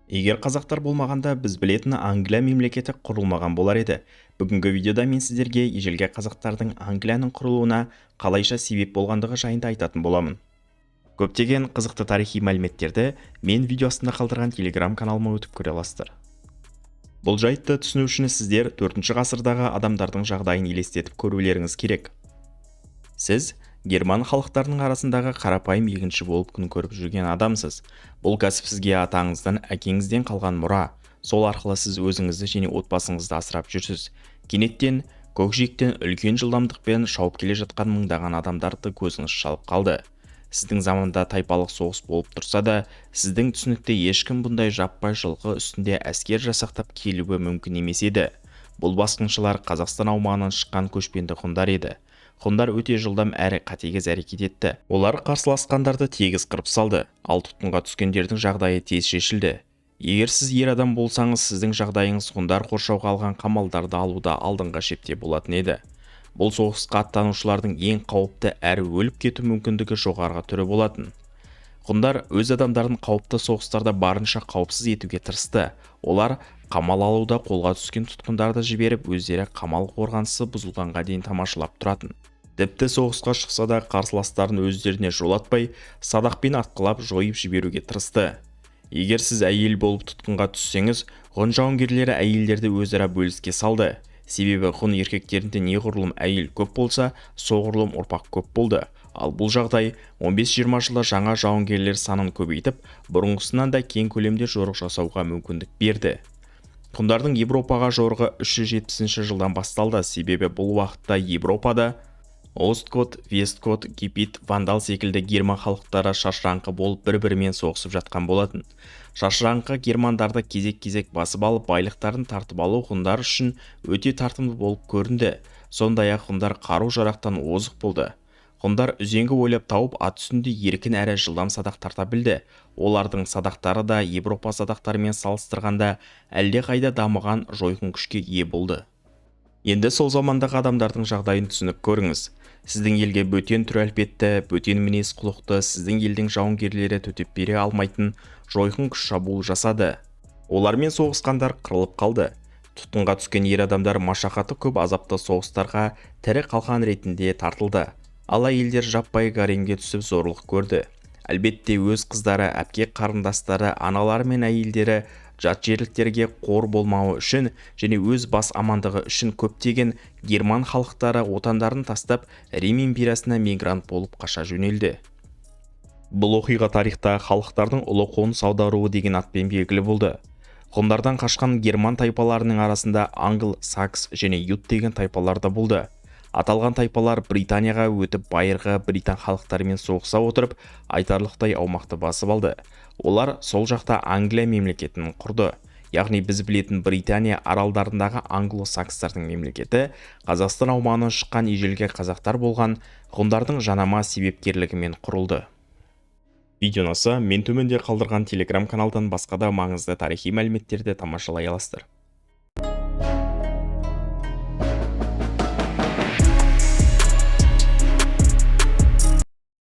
Егер қазақтар болмағанда біз білетін Англия мемлекеті құрылмаған болар еді. Бүгінгі видеода мен сіздерге ежелгі қазақтардың Англияның құрылуына қалайша себеп болғандығы жайында айтатын боламын. Көптеген қызықты тарихи мәліметтерді мен видео астында қалдырған телеграм каналыма өтіп көре аласыздар. Бұл жайтты түсіну үшін сіздер 4 ғасырдағы адамдардың жағдайын елестетіп көрулеріңіз керек. Сіз герман халықтарының арасындағы қарапайым егінші болып күн көріп жүрген адамсыз. Бұл кәсіп сізге атаңыздан, әкеңізден қалған мұра. Сол арқылы сіз өзіңізді және отбасыңызды асырап жүрсіз. Кенеттен көкжиектен үлкен жылдамдықпен шауып келе жатқан мыңдаған адамдарды көзіңіз шалып қалды. Сіздің заманда тайпалық соғыс болып тұрса да, сіздің түсінікте ешкім бұндай жаппай жылқы үстінде әскер жасақтап келуі мүмкін емес еді. Бұл басқыншылар Қазақстан аумағынан шыққан көшпенді ғұндар еді. Ғұндар өте жылдам әрі қатыгез әрекет етті. Олар қарсыласқандарды тегіс қырып салды, ал тұтқынға түскендердің жағдайы тез шешілді. Егер сіз ер адам болсаңыз, сіздің жағдайыңыз ғұндар қоршауға алған қамалдарды алуда алдыңғы шепте болатын еді. Бұл соғысқа аттанушылардың ең қауіпті әрі өліп кету мүмкіндігі жоғарғы түрі болатын. Ғұндар өз адамдарын қауіпті соғыстарда барынша қауіпсіз етуге тырысты. Олар қамал алуда қолға түскен тұтқындарды жіберіп, өздері қамал қорғанысы бұзылғанға дейін тамашалап тұратын. Тіпті соғысқа шықса да қарсыластарын өздеріне жолатпай, садақпен атқылап жойып жіберуге тырысты. Егер сіз әйел болып тұтқынға түссеңіз, ғұн жауынгерлері әйелдерді өзара бөліске салды. Себебі ғұн еркектерінде неғұрлым әйел көп болса, соғұрлым ұрпақ көп болды. Ал бұл жағдай 15-20 жылда жаңа жауынгерлер санын көбейтіп, бұрынғысынан да кең көлемде жорық жасауға мүмкіндік берді. Ғұндардың Европаға жорығы 370 жылдан басталды, себебі бұл уақытта Европада Остгот, Вестгот, Гепит, Вандал секілді герман халықтары шашыраңқы болып бір-бірімен соғысып жатқан болатын. Шашыраңқы германдарды кезек-кезек басып алып, байлықтарын тартып алу ғұндар үшін өте тартымды болып көрінді. Сондай-ақ ғұндар қару-жарақтан озық болды. Ғұндар үзеңгі ойлап тауып, ат үстінде еркін әрі жылдам садақ тарта білді. Олардың садақтары да Европа садақтарымен салыстырғанда әлдеқайда дамыған жойқын күшке ие болды. Енді сол замандағы адамдардың жағдайын түсініп көріңіз. Сіздің елге бөтен түр әлпетті, бөтен мінез құлықты, сіздің елдің жауынгерлері төтеп бере алмайтын жойқын күш шабуыл жасады. Олармен соғысқандар қырылып қалды. Тұтқынға түскен ер адамдар машақаты көп азапты соғыстарға тірі қалқан ретінде тартылды. Ал әйелдер жаппай гаремге түсіп зорлық көрді. Әлбетте өз қыздары, әпке қарындастары, аналары мен әйелдері жат жерліктерге қор болмауы үшін және өз бас амандығы үшін көптеген герман халықтары отандарын тастап Рим империясына мигрант болып қаша жөнелді. Бұл оқиға тарихта халықтардың ұлы қоныс аударуы деген атпен белгілі болды. Ғұндардан қашқан герман тайпаларының арасында англ, сакс және ют деген тайпалар да болды. Аталған тайпалар Британияға өтіп байырғы британ халықтарымен соғыса отырып, айтарлықтай аумақты басып алды. Олар сол жақта Англия мемлекетін құрды. Яғни біз білетін Британия аралдарындағы англо-сакстардың мемлекеті Қазақстан аумағынан шыққан ежелгі қазақтар болған ғұндардың жанама себепкерлігімен құрылды. Видео ұнаса, мен төменде қалдырған телеграм каналдан басқа да маңызды тарихи мәліметтерді тамашалай аласыздар.